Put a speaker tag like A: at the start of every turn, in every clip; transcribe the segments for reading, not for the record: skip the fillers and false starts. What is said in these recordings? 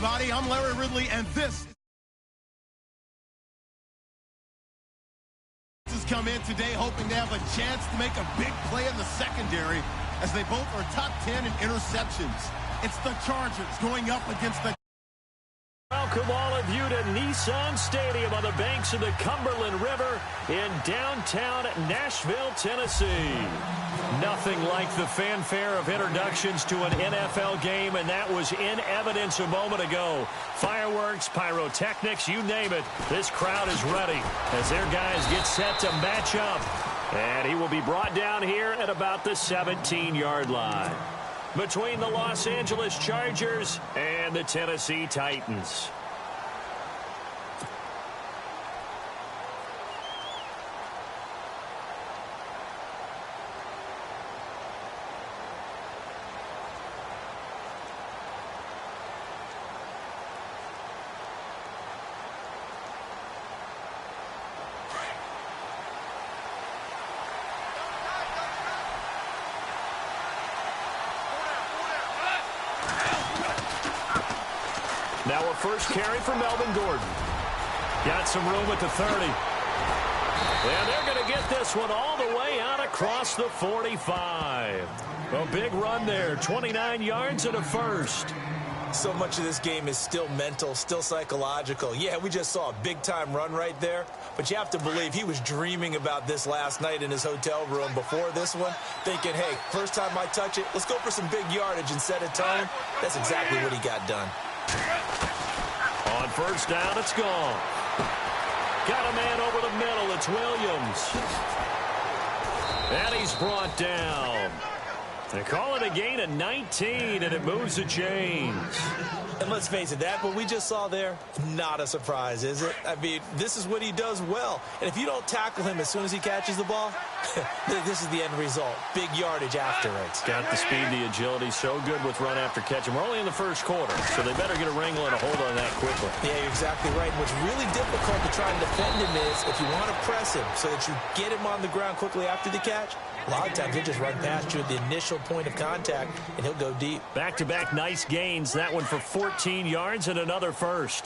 A: everybody. I'm Larry Ridley, and this has come in today hoping to have a chance to make a big play in the secondary, as they both are top 10 in interceptions. It's the Chargers going up against the...
B: Welcome all of you to Nissan Stadium on the banks of the Cumberland River in downtown Nashville, Tennessee. Nothing like the fanfare of introductions to an NFL game, and that was in evidence a moment ago. Fireworks, pyrotechnics, you name it. This crowd is ready as their guys get set to match up. And he will be brought down here at about the 17-yard line, between the Los Angeles Chargers and the Tennessee Titans. Now a first carry for Melvin Gordon. Got some room at the 30. And they're going to get this one all the way out across the 45. A big run there, 29 yards and a first.
C: So much of this game is still mental, still psychological. Yeah, we just saw a big-time run right there, but you have to believe he was dreaming about this last night in his hotel room before this one, thinking, hey, first time I touch it, let's go for some big yardage and set a tone. That's exactly what he got done.
B: On first down, it's gone. Got a man over the middle. It's Williams. And he's brought down. They call it a gain of 19, and it moves the chains.
C: And let's face it, that what we just saw there, not a surprise, is it? I mean, this is what he does well. And if you don't tackle him as soon as he catches the ball, this is the end result. Big yardage afterwards.
B: Got the speed, the agility, so good with run after catch. And we're only in the first quarter, so they better get a wrangle and a hold on that quickly.
C: Yeah, you're exactly right. And what's really difficult to try and defend him is if you want to press him so that you get him on the ground quickly after the catch, a lot of times he'll just run past you at the initial point of contact, and he'll go deep.
B: Back-to-back nice gains. That one for 14 yards and another first.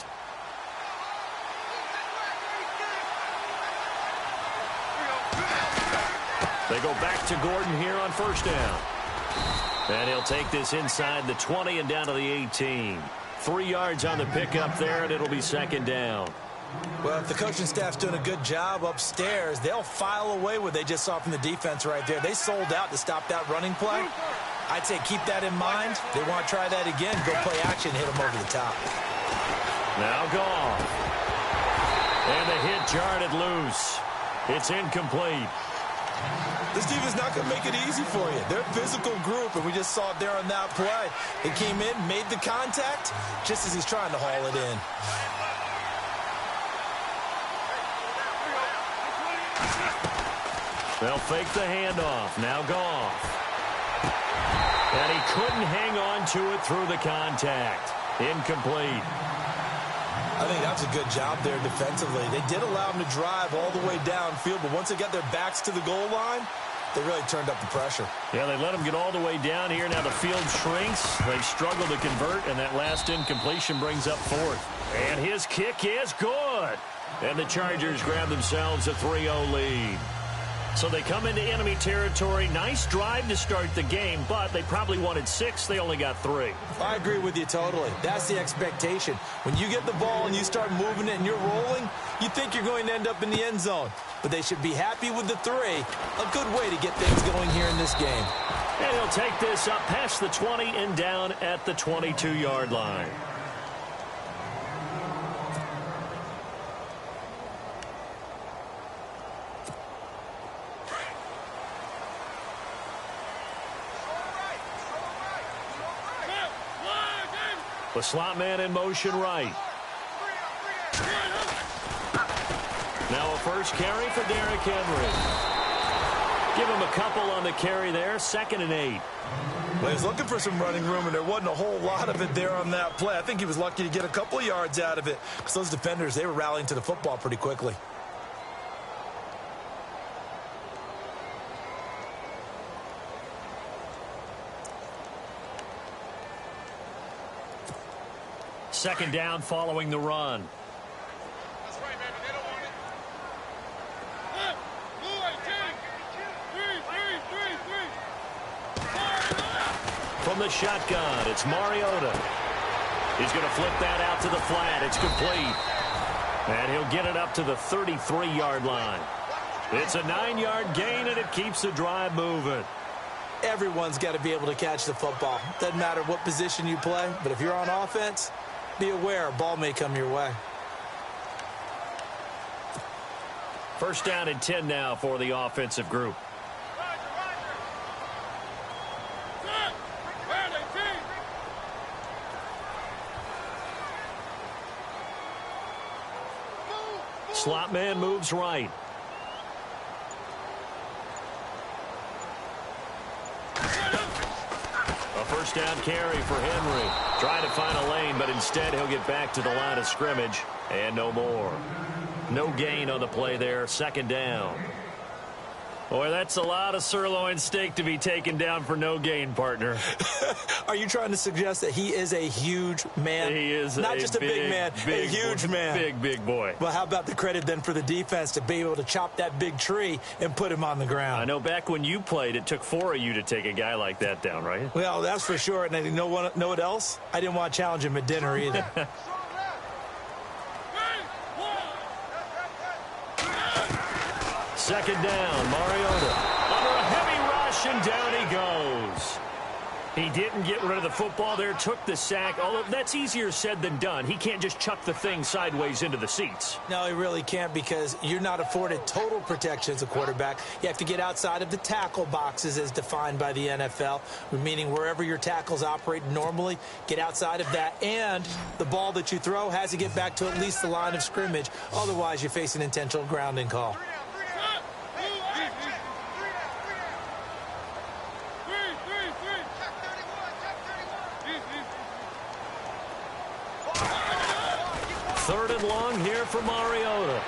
B: They go back to Gordon here on first down. And he'll take this inside the 20 and down to the 18. 3 yards on the pickup there, and it'll be second down.
C: Well, if the coaching staff's doing a good job upstairs, they'll file away what they just saw from the defense right there. They sold out to stop that running play. I'd say keep that in mind. They want to try that again. Go play action, hit them over the top.
B: Now gone. And the hit jarred it loose. It's incomplete.
C: This defense not going to make it easy for you. They're a physical group, and we just saw it there on that play. They came in, made the contact, just as he's trying to haul it in.
B: They'll fake the handoff. Now Goff. And he couldn't hang on to it through the contact. Incomplete.
C: I think that's a good job there defensively. They did allow him to drive all the way downfield, but once they got their backs to the goal line, they really turned up the pressure.
B: Yeah, they let him get all the way down here. Now the field shrinks. They struggle to convert, and that last incompletion brings up fourth. And his kick is good. And the Chargers grab themselves a 3-0 lead. So they come into enemy territory. Nice drive to start the game, but they probably wanted 6. They only got 3.
C: I agree with you totally. That's the expectation. When you get the ball and you start moving it and you're rolling, you think you're going to end up in the end zone. But they should be happy with the 3. A good way to get things going here in this game.
B: And he'll take this up past the 20 and down at the 22-yard line. The slot man in motion right. Now a first carry for Derrick Henry. Give him a couple on the carry there. 2nd and 8.
C: Well, he was looking for some running room, and there wasn't a whole lot of it there on that play. I think he was lucky to get a couple of yards out of it, because those defenders, they were rallying to the football pretty quickly.
B: second down following the run.
D: That's right, baby. They don't want it.
B: From the shotgun, it's Mariota. He's going to flip that out to the flat. It's complete. And he'll get it up to the 33-yard line. It's a 9-yard gain, and it keeps the drive moving.
C: Everyone's got to be able to catch the football. Doesn't matter what position you play, but if you're on offense, be aware a ball may come your way.
B: First down and 10 now for the offensive group. Slot man moves right. A first down carry for Henry. Trying to find a lane, but instead he'll get back to the line of scrimmage. And no more. No gain on the play there. Second down. Boy, that's a lot of sirloin steak to be taken down for no gain, partner.
C: Are you trying to suggest that he is a huge man?
B: He is
C: not just a big man, a huge man.
B: Big boy.
C: Well, how about the credit then for the defense to be able to chop that big tree and put him on the ground?
B: I know back when you played, it took 4 of you to take a guy like that down, right?
C: Well, that's for sure. And you know what else? I didn't want to challenge him at dinner either.
B: Second down, Mariota. Under a heavy rush, and down he goes. He didn't get rid of the football there, took the sack. Although that's easier said than done. He can't just chuck the thing sideways into the seats.
C: No, he really can't, because you're not afforded total protection as a quarterback. You have to get outside of the tackle boxes as defined by the NFL, meaning wherever your tackles operate normally, get outside of that. And the ball that you throw has to get back to at least the line of scrimmage. Otherwise, you face an intentional grounding call.
B: Third and long here for Mariota.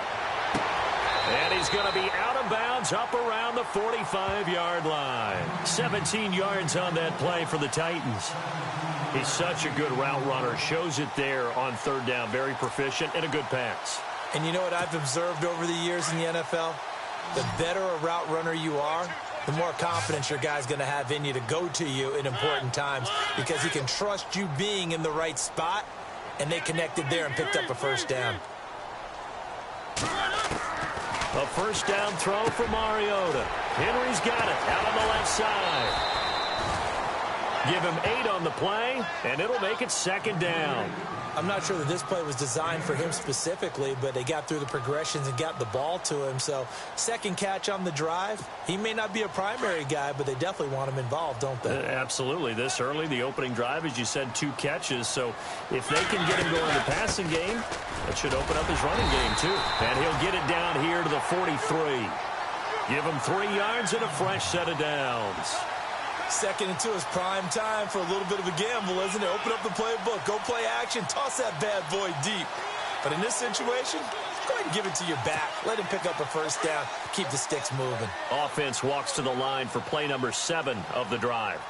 B: And he's going to be out of bounds up around the 45-yard line. 17 yards on that play for the Titans. He's such a good route runner. Shows it there on third down. Very proficient and a good pass.
C: And you know what I've observed over the years in the NFL? The better a route runner you are, the more confidence your guy's going to have in you to go to you in important times, because he can trust you being in the right spot. And they connected there and picked up a first down.
B: A first down throw for Mariota. Henry's got it out on the left side. Give him 8 on the play, and it'll make it second down.
C: I'm not sure that this play was designed for him specifically, but they got through the progressions and got the ball to him. So second catch on the drive. He may not be a primary guy, but they definitely want him involved, don't they?
B: Absolutely. This early, the opening drive, as you said, 2 catches. So if they can get him going in the passing game, that should open up his running game too. And he'll get it down here to the 43. Give him 3 yards and a fresh set of downs.
C: Second and 2 is prime time for a little bit of a gamble, isn't it? Open up the playbook, go play action, toss that bad boy deep. But in this situation, go ahead and give it to your back. Let him pick up a first down, keep the sticks moving.
B: Offense walks to the line for play number 7 of the drive.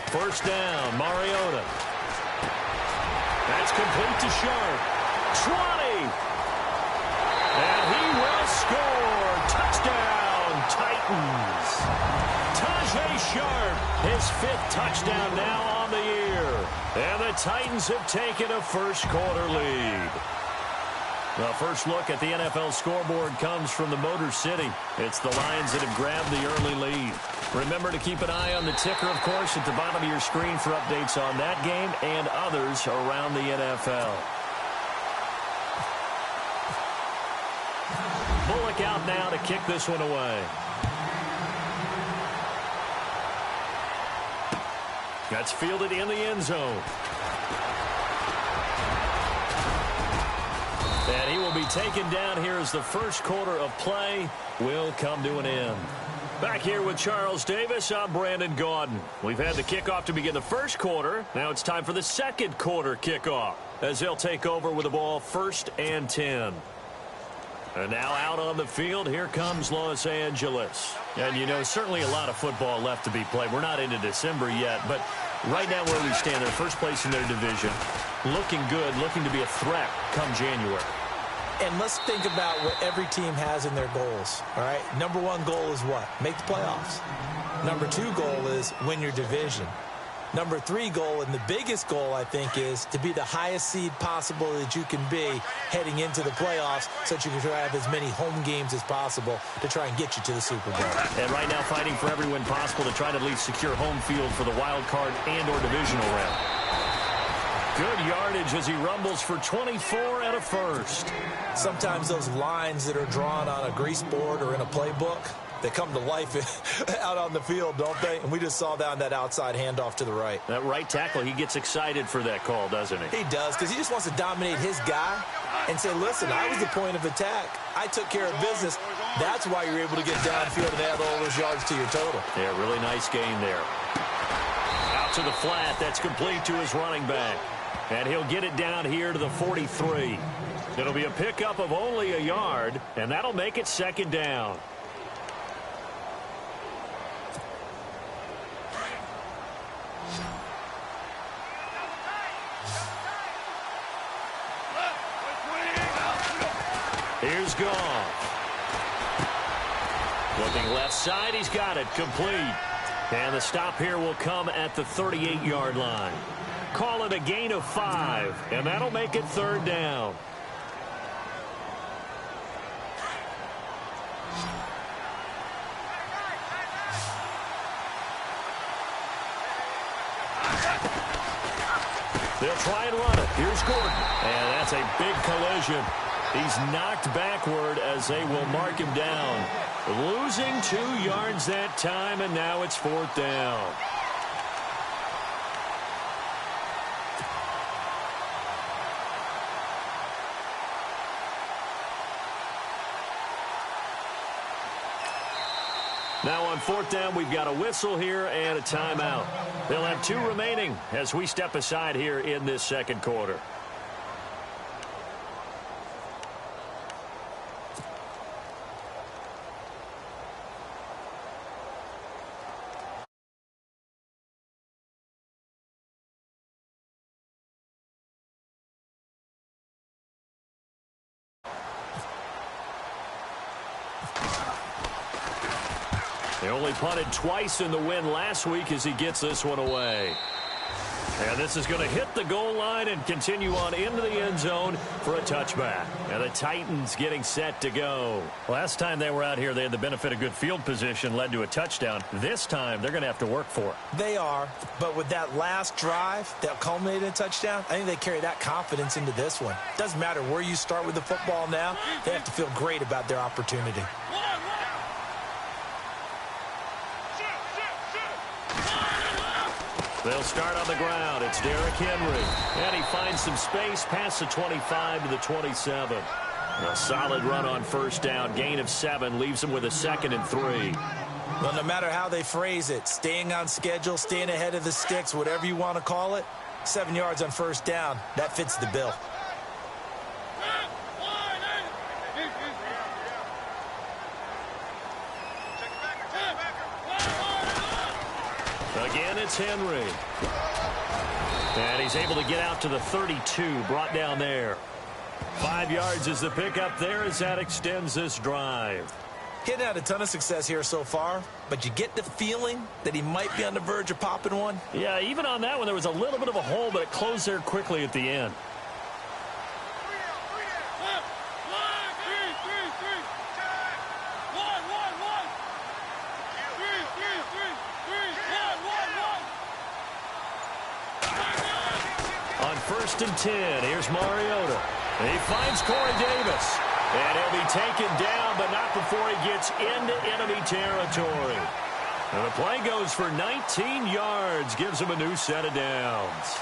B: First down, Mariota. That's complete to Sharp. 20. And he will score. Touchdown, Titans. Tajay Sharp, his 5th touchdown now on the year. And the Titans have taken a first-quarter lead. The first look at the NFL scoreboard comes from the Motor City. It's the Lions that have grabbed the early lead. Remember to keep an eye on the ticker, of course, at the bottom of your screen for updates on that game and others around the NFL. Bullock out now to kick this one away. That's fielded in the end zone. And he will be taken down here as the first quarter of play will come to an end. Back here with Charles Davis, I'm Brandon Gaudin. We've had the kickoff to begin the first quarter. Now it's time for the second quarter kickoff as they'll take over with the ball 1st and 10. And now out on the field, here comes Los Angeles. And, you know, certainly a lot of football left to be played. We're not into December yet, but right now where we stand, they're first place in their division. Looking good, looking to be a threat come January.
C: And let's think about what every team has in their goals, all right? Number one goal is what? Make the playoffs. Number two goal is win your division. Number three goal, and the biggest goal, I think, is to be the highest seed possible that you can be heading into the playoffs so that you can try to have as many home games as possible to try and get you to the Super Bowl.
B: And right now fighting for every win possible to try to at least secure home field for the wild card and or divisional round. Good yardage as he rumbles for 24 and a first.
C: Sometimes those lines that are drawn on a grease board or in a playbook, they come to life out on the field, don't they? And we just saw that on that outside handoff to the right.
B: That right tackle, he gets excited for that call, doesn't he?
C: He does, because he just wants to dominate his guy and say, listen, I was the point of attack. I took care of business. That's why you're able to get downfield and add all those yards to your total.
B: Yeah, really nice gain there. Out to the flat. That's complete to his running back. And he'll get it down here to the 43. It'll be a pickup of only a yard, and that'll make it second down. Here's Goff. Looking left side, he's got it, complete. And the stop here will come at the 38-yard line. Call it a gain of 5, and that'll make it third down. They'll try and run it. Here's Gordon. And that's a big collision. He's knocked backward as they will mark him down. Losing 2 yards that time, and now it's fourth down. Now on fourth down, we've got a whistle here and a timeout. They'll have 2 remaining as we step aside here in this second quarter. They only punted twice in the win last week as he gets this one away. And this is going to hit the goal line and continue on into the end zone for a touchback. And the Titans getting set to go. Last time they were out here, they had the benefit of good field position, led to a touchdown. This time, they're going to have to work for it.
C: They are, but with that last drive that culminated in a touchdown, I think they carry that confidence into this one. Doesn't matter where you start with the football now, they have to feel great about their opportunity.
B: They'll start on the ground. It's Derrick Henry. And he finds some space past the 25 to the 27. A solid run on first down. Gain of 7 leaves him with a 2nd and 3.
C: Well, no matter how they phrase it, staying on schedule, staying ahead of the sticks, whatever you want to call it, 7 yards on first down, that fits the bill.
B: Again, it's Henry. And he's able to get out to the 32, brought down there. 5 yards is the pickup there as that extends this drive.
C: He hadn't had a ton of success here so far, but you get the feeling that he might be on the verge of popping one.
B: Yeah, even on that one, there was a little bit of a hole, but it closed there quickly at the end. First and 10. Here's Mariota. And he finds Corey Davis. And he'll be taken down, but not before he gets into enemy territory. And the play goes for 19 yards. Gives him a new set of downs.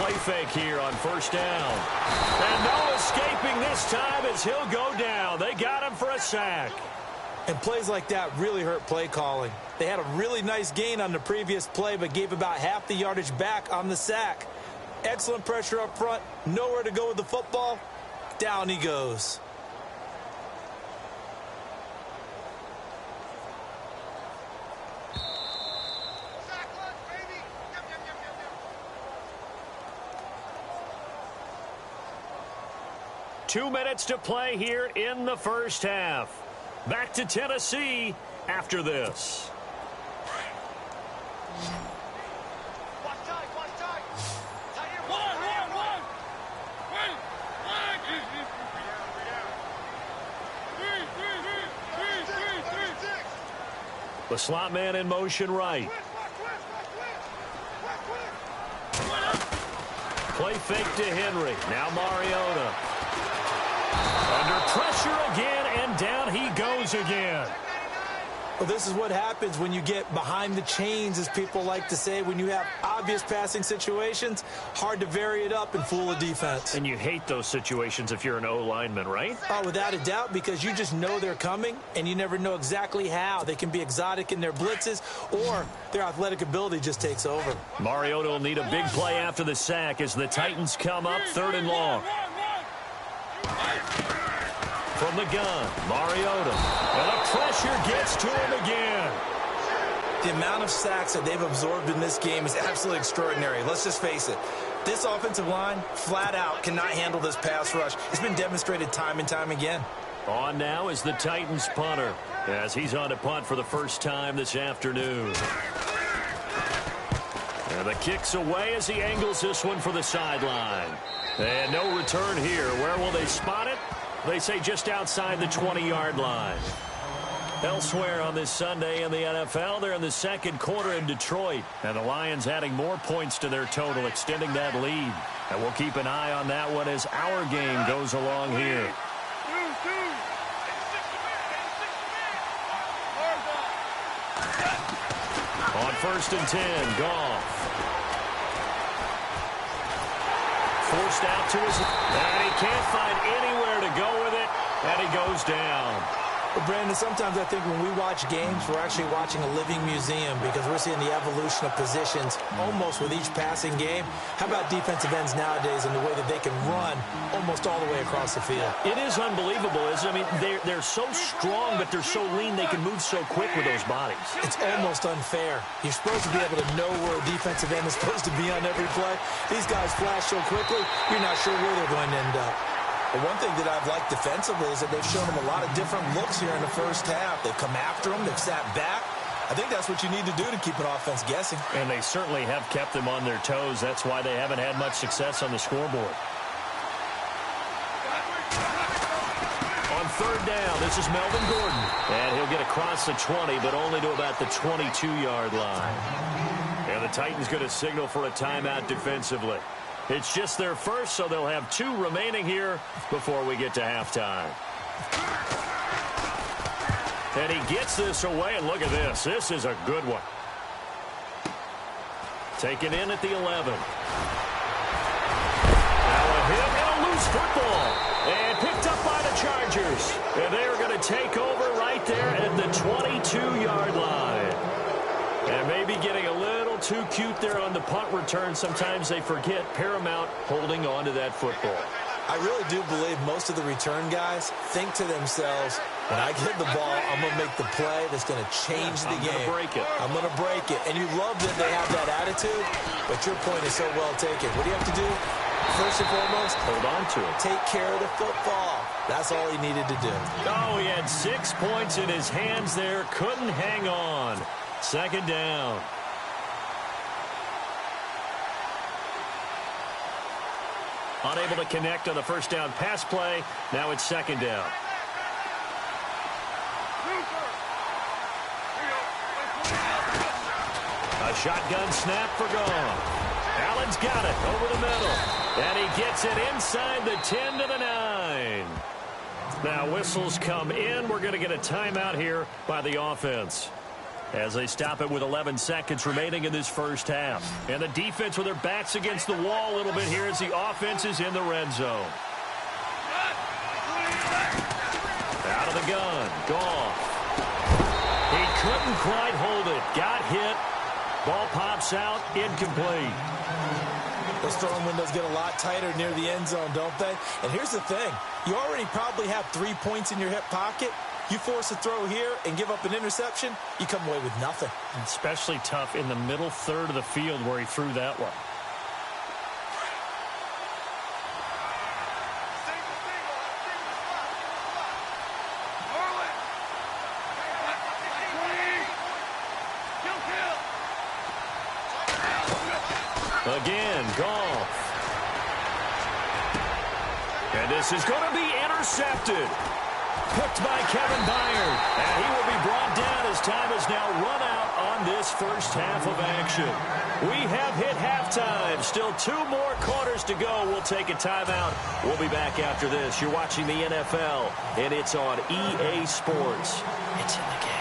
B: play fake here on first down. And no escaping this time as he'll go down. They got him for a sack.
C: And plays like that really hurt play calling. They had a really nice gain on the previous play, but gave about half the yardage back on the sack. Excellent pressure up front. Nowhere to go with the football. Down he goes.
B: Two minutes to play here in the first half. Back to Tennessee after this. The slot man in motion right. Play fake to Henry. Now Mariota. Under pressure again, and down he goes again.
C: Well, this is what happens when you get behind the chains, as people like to say. When you have obvious passing situations, hard to vary it up and fool a defense.
B: And you hate those situations if you're an O-lineman, right?
C: Oh, without a doubt, because you just know they're coming, and you never know exactly how. They can be exotic in their blitzes, or their athletic ability just takes over.
B: Mariota will need a big play after the sack as the Titans come up 3rd and long. From the gun, Mariota. And the pressure gets to him again.
C: The amount of sacks that they've absorbed in this game is absolutely extraordinary. Let's just face it. This offensive line, flat out, cannot handle this pass rush. It's been demonstrated time and time again.
B: On now is the Titans punter, as he's on to punt for the first time this afternoon. And the kick's away as he angles this one for the sideline. And no return here. Where will they spot it? They say just outside the 20-yard line. Elsewhere on this Sunday in the NFL, they're in the second quarter in Detroit. And the Lions adding more points to their total, extending that lead. And we'll keep an eye on that one as our game goes along here. On 1st and 10, Goff. Forced out to his, and he can't find anywhere to go with it, and he goes down.
C: Well, Brandon, sometimes I think when we watch games, we're actually watching a living museum because we're seeing the evolution of positions almost with each passing game. How about defensive ends nowadays and the way that they can run almost all the way across the field?
B: It is unbelievable, isn't it? I mean, they're so strong, but they're so lean they can move so quick with those bodies.
C: It's almost unfair. You're supposed to be able to know where a defensive end is supposed to be on every play. These guys flash so quickly, you're not sure where they're going to end up. But one thing that I've liked defensively is that they've shown them a lot of different looks here in the first half. They've come after them. They've sat back. I think that's what you need to do to keep an offense guessing.
B: And they certainly have kept them on their toes. That's why they haven't had much success on the scoreboard. On 3rd down, this is Melvin Gordon. And he'll get across the 20, but only to about the 22-yard line. And the Titans going to signal for a timeout defensively. It's just their first, so they'll have 2 remaining here before we get to halftime. And he gets this away, and look at this. This is a good one. Taken in at the 11. Now a hit and a loose football. And picked up by the Chargers. And they are going to take over right there at the 22-yard line. And maybe getting a little too cute there on the punt return. Sometimes they forget Paramount holding on to that football.
C: I really do believe most of the return guys think to themselves, when I get the ball, I'm going to make the play that's going to change the game.
B: I'm going to break it.
C: I'm going to break it. And you love that they have that attitude, but your point is so well taken. What do you have to do? First and foremost,
B: hold on to it.
C: Take care of the football. That's all he needed to do.
B: Oh, he had 6 points in his hands there. Couldn't hang on. 2nd down. Unable to connect on the first down pass play. Now it's 2nd down. A shotgun snap for Goff. Allen's got it over the middle. And he gets it inside the 10 to the 9. Now whistles come in. We're going to get a timeout here by the offense. as they stop it with 11 seconds remaining in this first half. And the defense with their backs against the wall a little bit here as the offense is in the red zone. Out of the gun. Goff. He couldn't quite hold it. Got hit. Ball pops out. Incomplete.
C: Those throwing windows get a lot tighter near the end zone, don't they? And here's the thing. You already probably have 3 points in your hip pocket. You force a throw here and give up an interception, you come away with nothing.
B: Especially tough in the middle third of the field where he threw that one. Again, Goff. And this is going to be intercepted. Picked by Kevin Byard. And he will be brought down as time has now run out on this first half of action. We have hit halftime. Still 2 more quarters to go. We'll take a timeout. We'll be back after this. You're watching the NFL, and it's on EA Sports. It's in the game.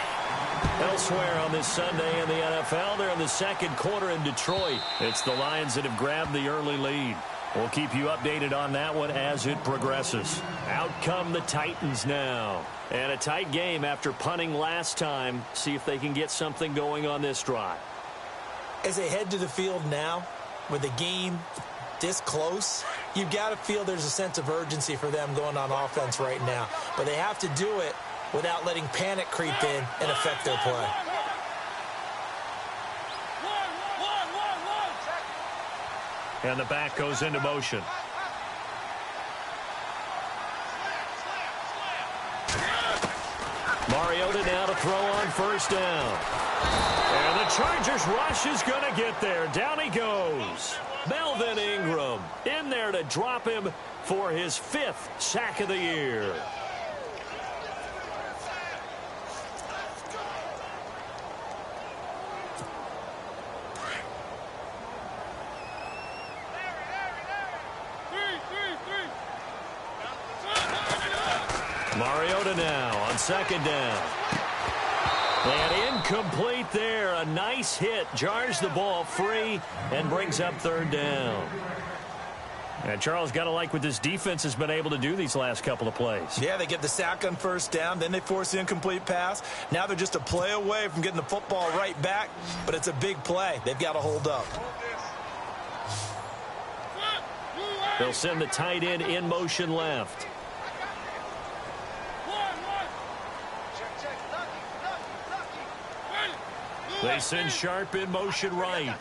B: Elsewhere on this Sunday in the NFL, they're in the second quarter in Detroit. It's the Lions that have grabbed the early lead. We'll keep you updated on that one as it progresses. Out come the Titans now. And a tight game after punting last time. See if they can get something going on this drive.
C: As they head to the field now, with the game this close, you've got to feel there's a sense of urgency for them going on offense right now. But they have to do it without letting panic creep in and affect their play.
B: And the back goes into motion. Mariota now to throw on first down. And the Chargers rush is going to get there. Down he goes. Melvin Ingram in there to drop him for his 5th sack of the year. Mariota now on second down. And incomplete there. A nice hit. Jars the ball free and brings up third down. And Charles, got to like what this defense has been able to do these last couple of plays.
C: Yeah, they get the sack on first down. Then they force the incomplete pass. Now they're just a play away from getting the football right back. But it's a big play. They've got to hold up.
B: They'll send the tight end in motion left. They send Sharp in motion right.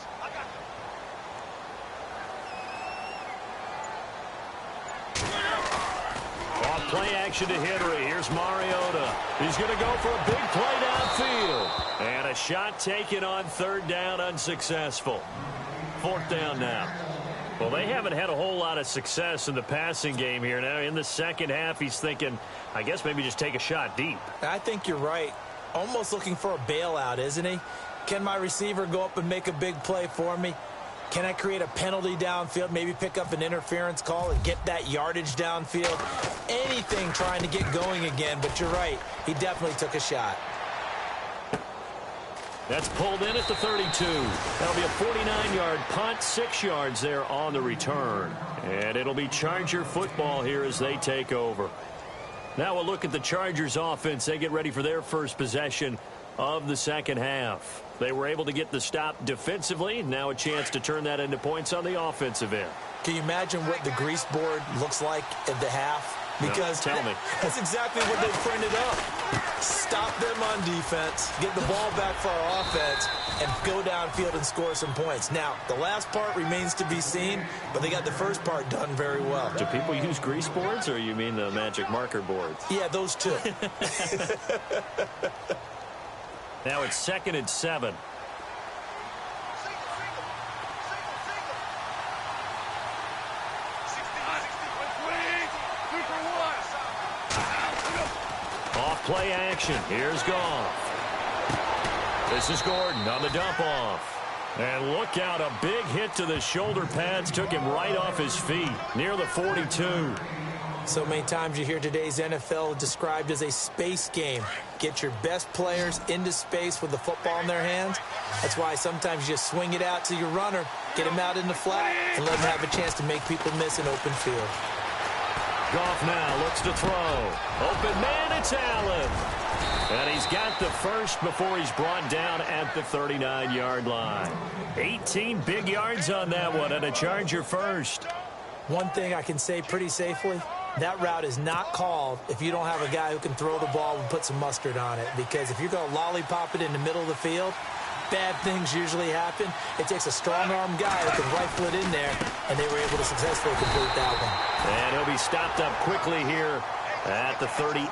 B: Off play action to Henry. Here's Mariota. He's going to go for a big play downfield. And a shot taken on third down, unsuccessful. 4th down now. Well, they haven't had a whole lot of success in the passing game here. Now, in the second half, he's thinking, I guess maybe just take a shot deep.
C: I think you're right. Almost looking for a bailout, isn't he? Can my receiver go up and make a big play for me? Can I create a penalty downfield, maybe pick up an interference call and get that yardage downfield? Anything trying to get going again, but you're right. He definitely took a shot.
B: That's pulled in at the 32. That'll be a 49-yard punt, 6 yards there on the return. And it'll be Charger football here as they take over. Now we'll look at the Chargers offense. They get ready for their first possession of the second half. They were able to get the stop defensively. Now a chance to turn that into points on the offensive end.
C: Can you imagine what the grease board looks like at the half? Because
B: no, tell me.
C: That's exactly what they printed up. Stop them on defense, get the ball back for our offense, and go downfield and score some points. Now, the last part remains to be seen, but they got the first part done very well.
B: Do people use grease boards, or you mean the magic marker boards?
C: Yeah, those two.
B: Now it's 2nd and 7. Off play action. Here's Goff. This is Gordon on the dump off. And look out, a big hit to the shoulder pads. Took him right off his feet near the 42.
C: So many times you hear today's NFL described as a space game. Get your best players into space with the football in their hands. That's why sometimes you just swing it out to your runner, get him out in the flat, and let him have a chance to make people miss an open field.
B: Goff now looks to throw. Open man, it's Allen. And he's got the first before he's brought down at the 39-yard line. 18 big yards on that one, and a Charger first.
C: One thing I can say pretty safely, that route is not called if you don't have a guy who can throw the ball and put some mustard on it. Because if you're going to lollipop it in the middle of the field, bad things usually happen. It takes a strong-arm guy who can rifle it in there, and they were able to successfully complete that one.
B: And he'll be stopped up quickly here at the 38.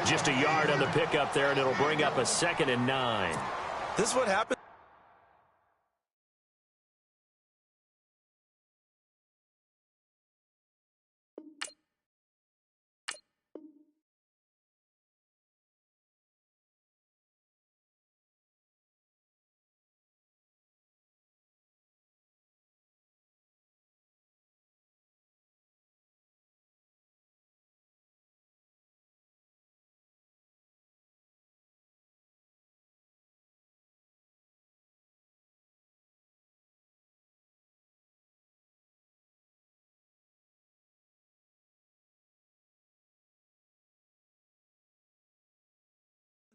B: Just a yard on the pickup there, and it'll bring up a 2nd and 9.
C: This is what happens.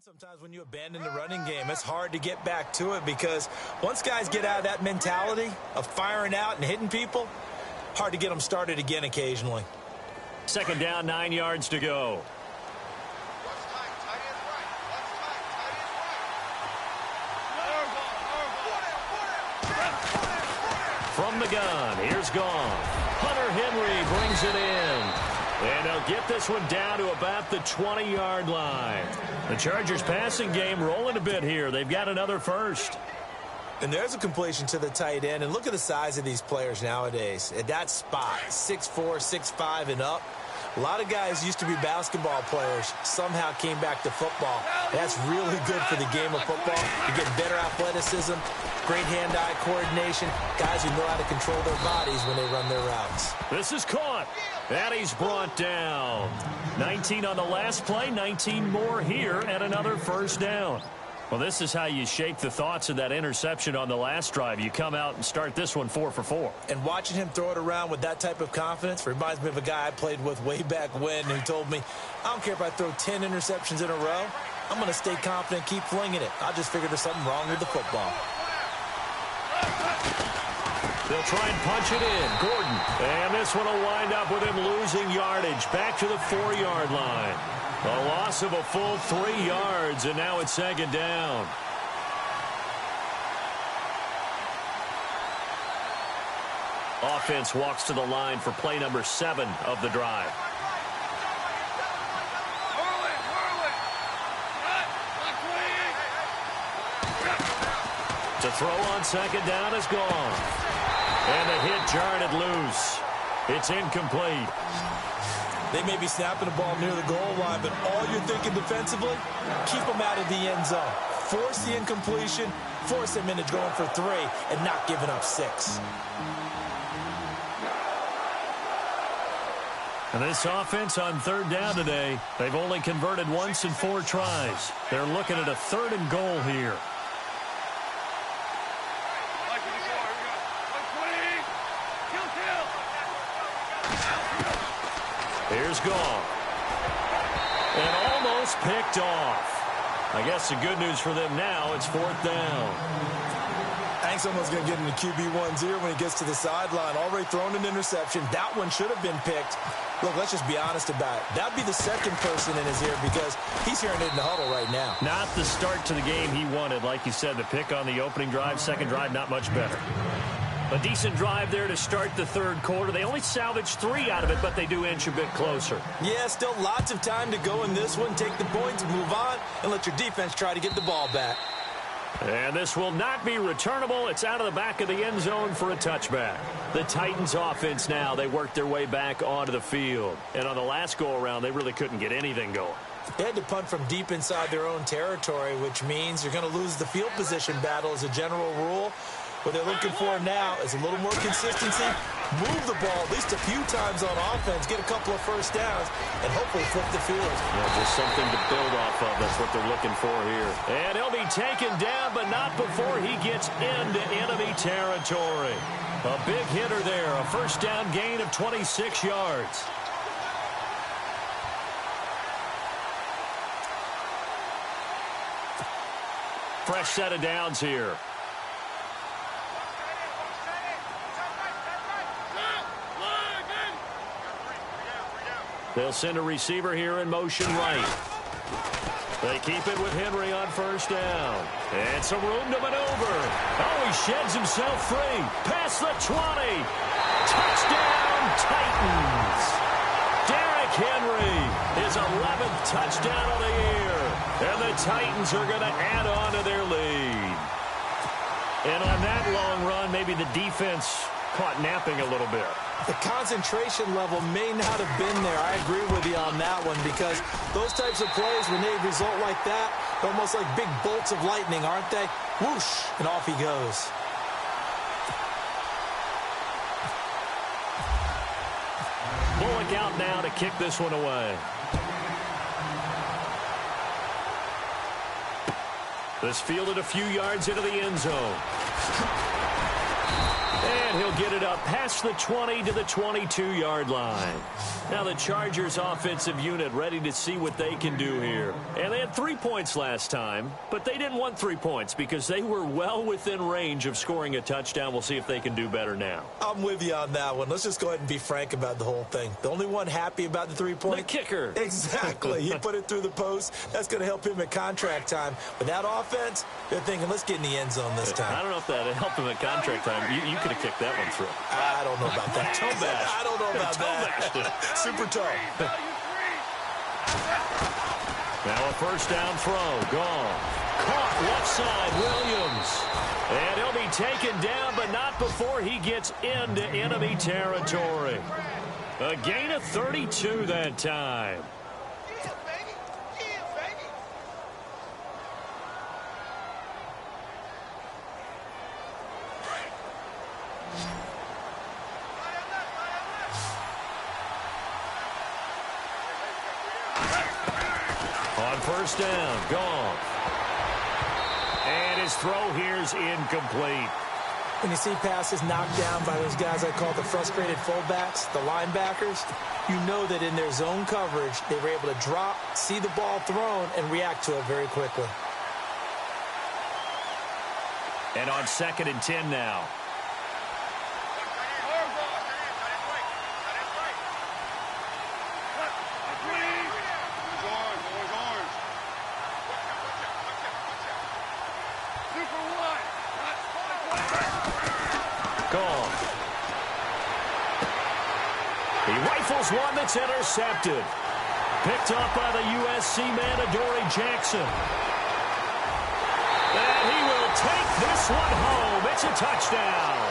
C: Sometimes when you abandon the running game, it's hard to get back to it because once guys get out of that mentality of firing out and hitting people, hard to get them started again occasionally.
B: 2nd down, 9 yards to go. From the gun, here's Goff. Hunter Henry brings it in. And they'll get this one down to about the 20-yard line. The Chargers passing game rolling a bit here. They've got another first.
C: And there's a completion to the tight end. And look at the size of these players nowadays. At that spot, 6'4", 6'5", and up. A lot of guys used to be basketball players, somehow came back to football. That's really good for the game of football. You get better athleticism, great hand-eye coordination, guys who know how to control their bodies when they run their routes.
B: This is caught. And he's brought down. 19 on the last play, 19 more here, and another first down. Well, this is how you shape the thoughts of that interception on the last drive. You come out and start this one 4 for 4.
C: And watching him throw it around with that type of confidence reminds me of a guy I played with way back when who told me, I don't care if I throw 10 interceptions in a row. I'm going to stay confident, keep flinging it. I just figured there's something wrong with the football.
B: They'll try and punch it in. Gordon. And this one will wind up with him losing yardage back to the 4-yard line. A loss of a full 3 yards, and now it's 2nd down. Offense walks to the line for play number 7 of the drive. To throw on 2nd down is gone. And the hit jarred it loose. It's incomplete.
C: They may be snapping the ball near the goal line, but all you're thinking defensively, keep them out of the end zone. Force the incompletion, force them into going for 3, and not giving up 6.
B: And this offense on 3rd down today, they've only converted once in 4 tries. They're looking at a 3rd and goal here. Here's Goff. And almost picked off. I guess the good news for them now, it's 4th down.
C: I think someone's going to get in the QB1's ear when he gets to the sideline. Already thrown an interception. That one should have been picked. Look, let's just be honest about it. That would be the second person in his ear because he's hearing it in the huddle right now.
B: Not the start to the game he wanted. Like you said, the pick on the opening drive, second drive, not much better. A decent drive there to start the 3rd quarter. They only salvaged 3 out of it, but they do inch a bit closer.
C: Yeah, still lots of time to go in this one. Take the points, move on, and let your defense try to get the ball back.
B: And this will not be returnable. It's out of the back of the end zone for a touchback. The Titans offense now, they worked their way back onto the field. And on the last go-around, they really couldn't get anything going.
C: They had to punt from deep inside their own territory, which means you're going to lose the field position battle as a general rule. What they're looking for now is a little more consistency, move the ball at least a few times on offense, get a couple of first downs, and hopefully flip the field.
B: Yeah, just something to build off of. That's what they're looking for here. And he'll be taken down, but not before he gets into enemy territory. A big hitter there, a first down gain of 26 yards. Fresh set of downs here. They'll send a receiver here in motion right. They keep it with Henry on first down. And some room to maneuver. Oh, he sheds himself free. Past the 20. Touchdown, Titans. Derrick Henry, his 11th touchdown of the year. And the Titans are going to add on to their lead. And on that long run, maybe the defense caught napping a little bit.
C: The concentration level may not have been there. I agree with you on that one, because those types of plays, when they result like that, they're almost like big bolts of lightning, aren't they? Whoosh, and off he goes.
B: Bullock out now to kick this one away. This fielded a few yards into the end zone. And he'll get it up past the 20 to the 22-yard line. Now the Chargers offensive unit ready to see what they can do here. And they had 3 points last time, but they didn't want 3 points because they were well within range of scoring a touchdown. We'll see if they can do better now.
C: I'm with you on that one. Let's just go ahead and be frank about the whole thing. The only one happy about the 3-point?
B: The kicker.
C: Exactly. He put it through the post. That's going to help him at contract time. But that offense, they're thinking, let's get in the end zone this time.
B: I don't know if that helped him at contract time. You could have kicked that one through.
C: I don't know about that.
B: Toe bash.
C: I don't know about that. Super toe.
B: Now a first down throw. Gone. Caught left side. Williams. And he'll be taken down, but not before he gets into enemy territory. A gain of 32 that time. On first down, gone. And his throw here's incomplete.
C: When you see passes knocked down by those guys I call the frustrated fullbacks, the linebackers, you know that in their zone coverage, they were able to drop, see the ball thrown, and react to it very quickly.
B: And on 2nd and 10 now. He rifles one that's intercepted. Picked up by the USC man, Adoree Jackson. And he will take this one home. It's a touchdown.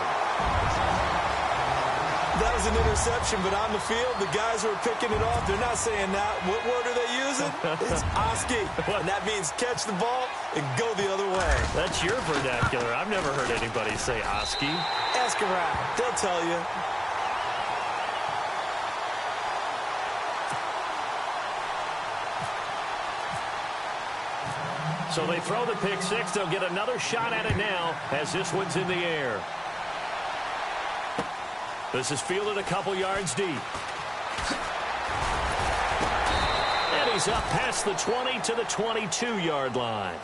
C: That was an interception, but on the field, the guys who are picking it off, they're not saying that. What word are they using? It's Oski. And that means catch the ball and go the other way.
B: That's your vernacular. I've never heard anybody say Oski.
C: Ask around. They'll tell you.
B: So they throw the pick six. They'll get another shot at it now as this one's in the air. This is fielded a couple yards deep. And he's up past the 20 to the 22-yard line.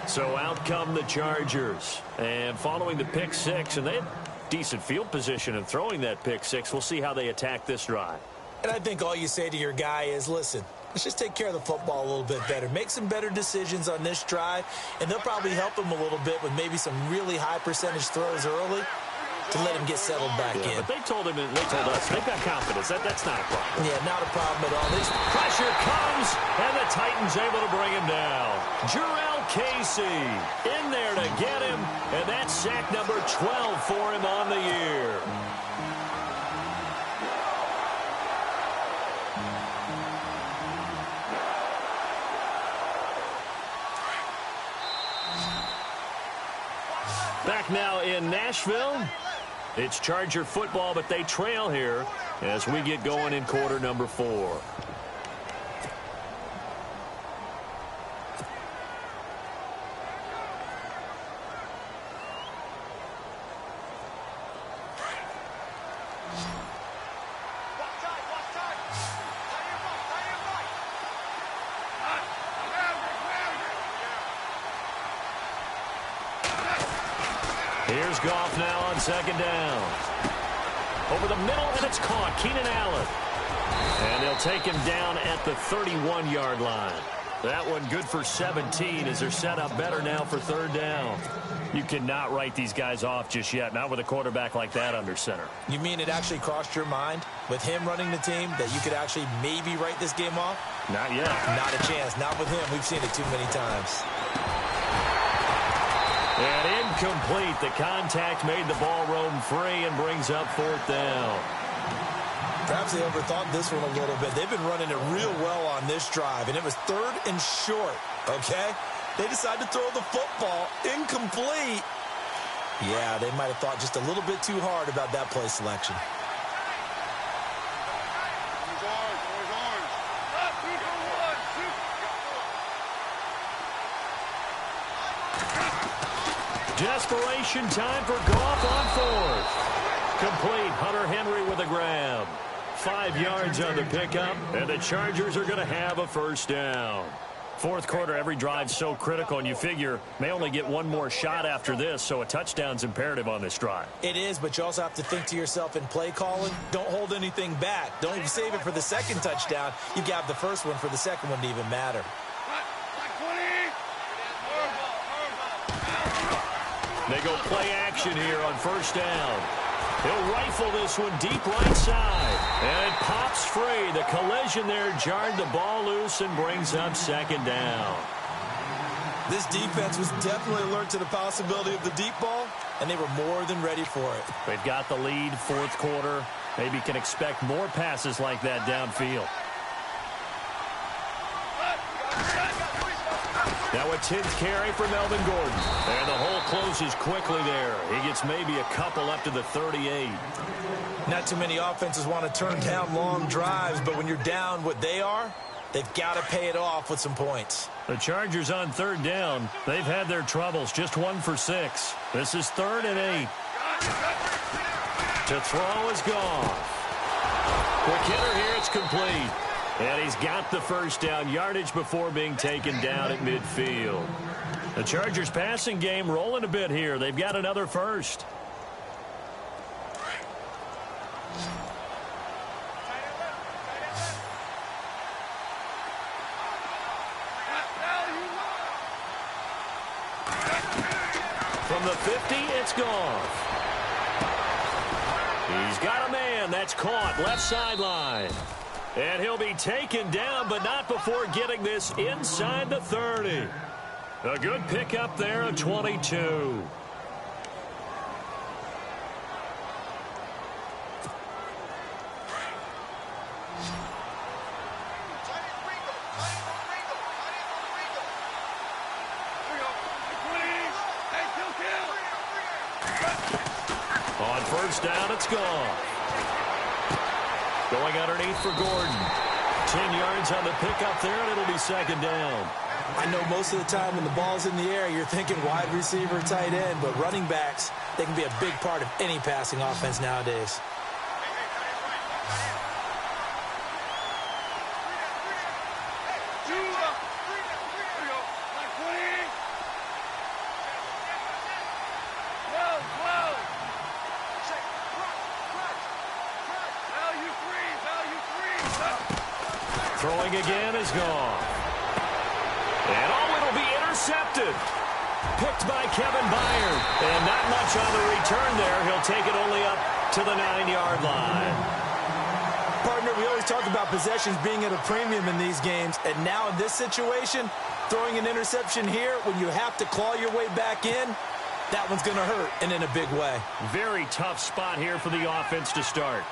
B: So out come the Chargers. And following the pick six, and they had decent field position in throwing that pick six. We'll see how they attack this drive.
C: And I think all you say to your guy is, listen, let's just take care of the football a little bit better. Make some better decisions on this drive, and they'll probably help him a little bit with maybe some really high percentage throws early to let him get settled back in.
B: But they told him, and they told us, they've got confidence. That's not a problem.
C: Yeah, not a problem at all.
B: Pressure comes, and the Titans able to bring him down. Jarrell Casey in there to get him, and that's sack number 12 for him on the year. Back now in Nashville. It's Charger football, but they trail here as we get going in quarter number 4. Here's Goff now on second down. Over the middle, and it's caught. Keenan Allen. And they'll take him down at the 31-yard line. That one good for 17 as they're set up better now for third down. You cannot write these guys off just yet, not with a quarterback like that under center.
C: You mean it actually crossed your mind with him running the team that you could actually maybe write this game off?
B: Not yet.
C: Not a chance. Not with him. We've seen it too many times.
B: And incomplete. The contact made the ball roam free and brings up fourth down.
C: Perhaps they overthought this one a little bit. They've been running it real well on this drive, and it was third and short, okay? They decided to throw the football incomplete. Yeah, they might have thought just a little bit too hard about that play selection.
B: Desperation time for Goff on fourth. Complete. Hunter Henry with a grab. 5 yards on the pickup, and the Chargers are going to have a first down. Fourth quarter, every drive's so critical, and you figure may only get one more shot after this, so a touchdown's imperative on this drive.
C: It is, but you also have to think to yourself in play calling, don't hold anything back. Don't save it for the second touchdown. You got the first one for the second one to even matter.
B: They go play action here on first down. He'll rifle this one deep right side. And it pops free. The collision there jarred the ball loose and brings up second down.
C: This defense was definitely alert to the possibility of the deep ball, and they were more than ready for it.
B: They've got the lead, fourth quarter. Maybe can expect more passes like that downfield. Now a 10th carry for Melvin Gordon. And the hole closes quickly there. He gets maybe a couple up to the 38.
C: Not too many offenses want to turn down long drives, but when you're down what they are, they've got to pay it off with some points.
B: The Chargers on third down. They've had their troubles. Just 1 for 6. This is 3rd and 8. To throw is gone. Quick hitter here. It's complete. And he's got the first down, yardage before being taken down at midfield. The Chargers passing game rolling a bit here. They've got another first. From the 50, it's gone. He's got a man. That's caught. Left sideline. And he'll be taken down, but not before getting this inside the 30. A good pickup there, a 22. On first down, it's gone. Going underneath for Gordon. 10 yards on the pickup there, and it'll be second down.
C: I know most of the time when the ball's in the air, you're thinking wide receiver, tight end, but running backs, they can be a big part of any passing offense nowadays.
B: Throwing again is gone. And it'll be intercepted. Picked by Kevin Byard. And not much on the return there. He'll take it only up to the 9-yard line.
C: Partner, we always talk about possessions being at a premium in these games. And now in this situation, throwing an interception here when you have to claw your way back in, that one's going to hurt, and in a big way.
B: Very tough spot here for the offense to start.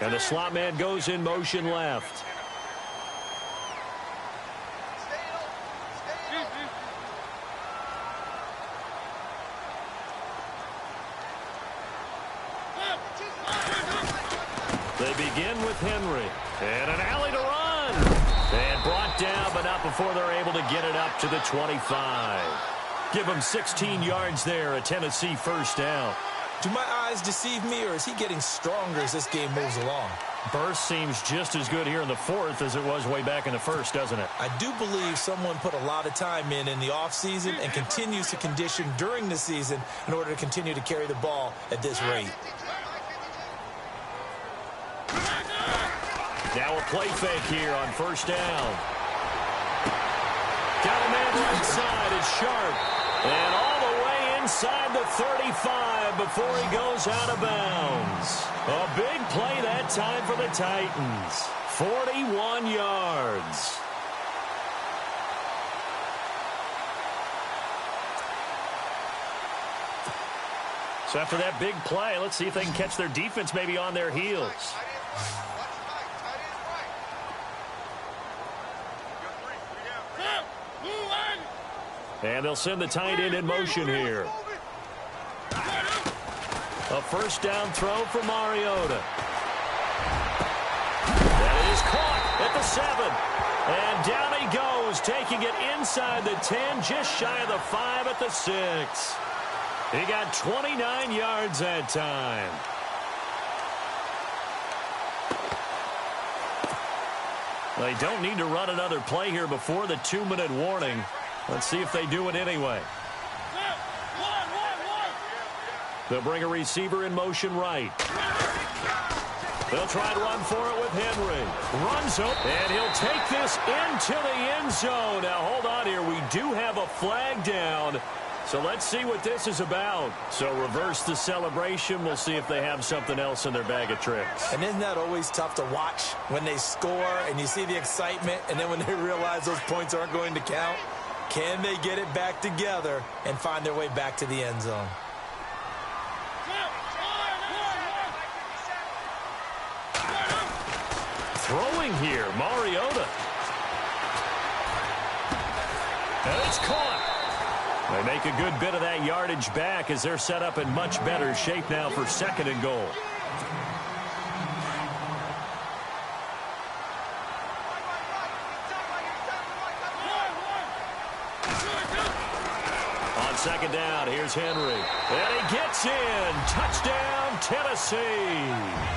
B: And the slot man goes in motion left. They begin with Henry. And an alley to run. And brought down, but not before they're able to get it up to the 25. Give him 16 yards there, a Tennessee first down.
C: Do my eyes deceive me, or is he getting stronger as this game moves along?
B: Burst seems just as good here in the fourth as it was way back in the first, doesn't it?
C: I do believe someone put a lot of time in the offseason and continues to condition during the season in order to continue to carry the ball at this rate.
B: Now a play fake here on first down. Got a man right side. It's Sharp. And all the way inside the 35 before he goes out of bounds. A big play that time for the Titans. 41 yards. So after that big play, let's see if they can catch their defense maybe on their heels. And they'll send the tight end in motion here. A first down throw for Mariota. That is caught at the 7. And down he goes, taking it inside the 10, just shy of the 5 at the 6. He got 29 yards that time. They don't need to run another play here before the 2-minute warning. Let's see if they do it anyway. They'll bring a receiver in motion right. They'll try and run for it with Henry. Runs up, and he'll take this into the end zone. Now, hold on here. We do have a flag down. So let's see what this is about. So reverse the celebration. We'll see if they have something else in their bag of tricks.
C: And isn't that always tough to watch when they score and you see the excitement, and then when they realize those points aren't going to count? Can they get it back together and find their way back to the end zone?
B: Throwing here, Mariota. And it's caught. They make a good bit of that yardage back as they're set up in much better shape now for 2nd and goal. On 2nd down, here's Henry. And he gets in. Touchdown, Tennessee.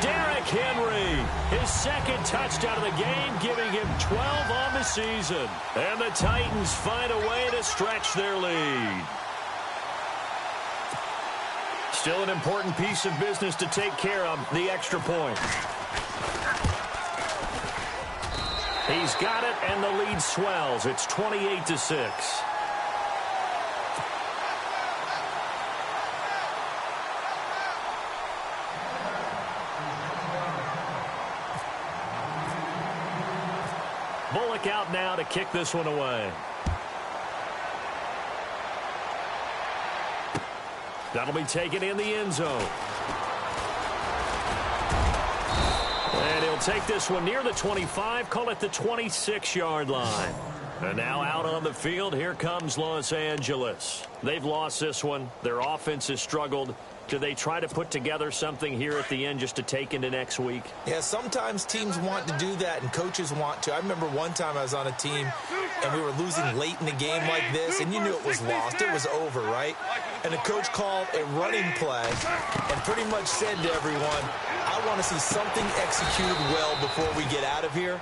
B: Derrick Henry, his 2nd touchdown of the game, giving him 12 on the season. And the Titans find a way to stretch their lead. Still an important piece of business to take care of, the extra point. He's got it, and the lead swells. It's 28-6. Bullock out now to kick this one away. That'll be taken in the end zone. And he'll take this one near the 25, call it the 26-yard line. And now out on the field, here comes Los Angeles. They've lost this one. Their offense has struggled. Do they try to put together something here at the end just to take into next week?
C: Yeah, sometimes teams want to do that and coaches want to. I remember one time I was on a team and we were losing late in the game like this, and you knew it was lost. It was over, right? And the coach called a running play and pretty much said to everyone, I want to see something executed well before we get out of here.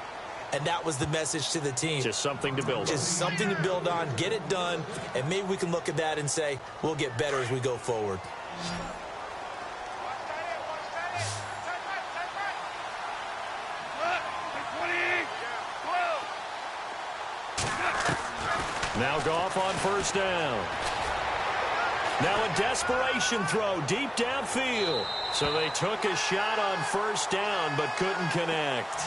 C: And that was the message to the team.
B: Just something to build on.
C: Just something to build on, get it done, and maybe we can look at that and say, we'll get better as we go forward.
B: Now Goff on first down. Now a desperation throw deep downfield. So they took a shot on first down but couldn't connect.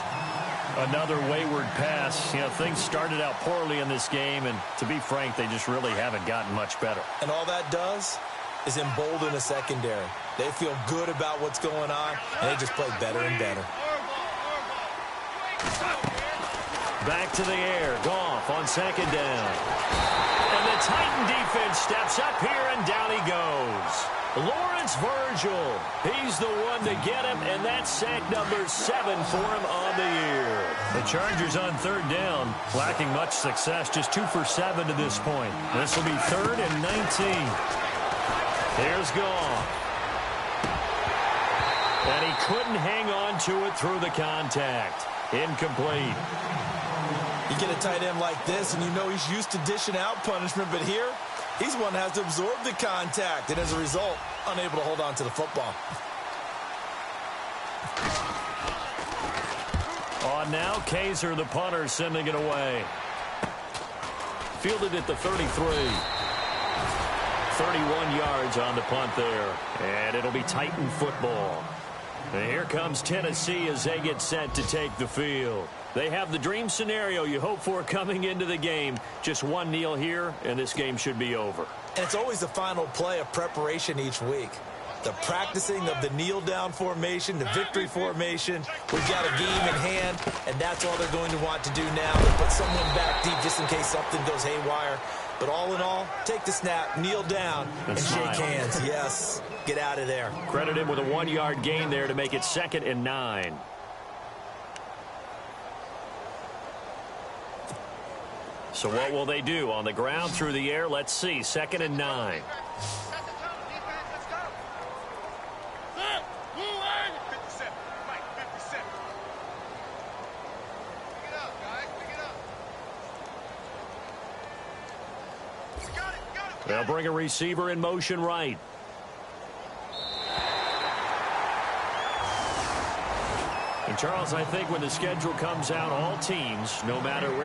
B: Another wayward pass. You know, things started out poorly in this game, and to be frank, they just really haven't gotten much better.
C: And all that does is embolden a secondary. They feel good about what's going on, and they just play better and better.
B: Back to the air. Goff on second down. And the Titan defense steps up here, and down he goes. Lawrence Virgil, he's the one to get him, and that's sack number 7 for him on the year. The Chargers on third down, lacking much success, just 2 for 7 to this point. This will be 3rd and 19. Here's Goff. And he couldn't hang on to it through the contact. Incomplete.
C: You get a tight end like this, and you know he's used to dishing out punishment, but here, he's one that has to absorb the contact, and as a result, unable to hold on to the football.
B: On now, Kaiser, the punter, sending it away. Fielded at the 33. 31 yards on the punt there. And it'll be Titan football. And here comes Tennessee as they get set to take the field. They have the dream scenario you hope for coming into the game. Just one kneel here, and this game should be over.
C: And it's always the final play of preparation each week. The practicing of the kneel-down formation, the victory formation. We've got a game in hand, and that's all they're going to want to do now. To put someone back deep just in case something goes haywire. But all in all, take the snap, kneel down, and shake hands. Yes, get out of there.
B: Credit him with a 1-yard gain there to make it 2nd and 9. So what will they do? On the ground, through the air? Let's see. 2nd and 9. They'll bring a receiver in motion right. And Charles, I think when the schedule comes out, all teams, no matter where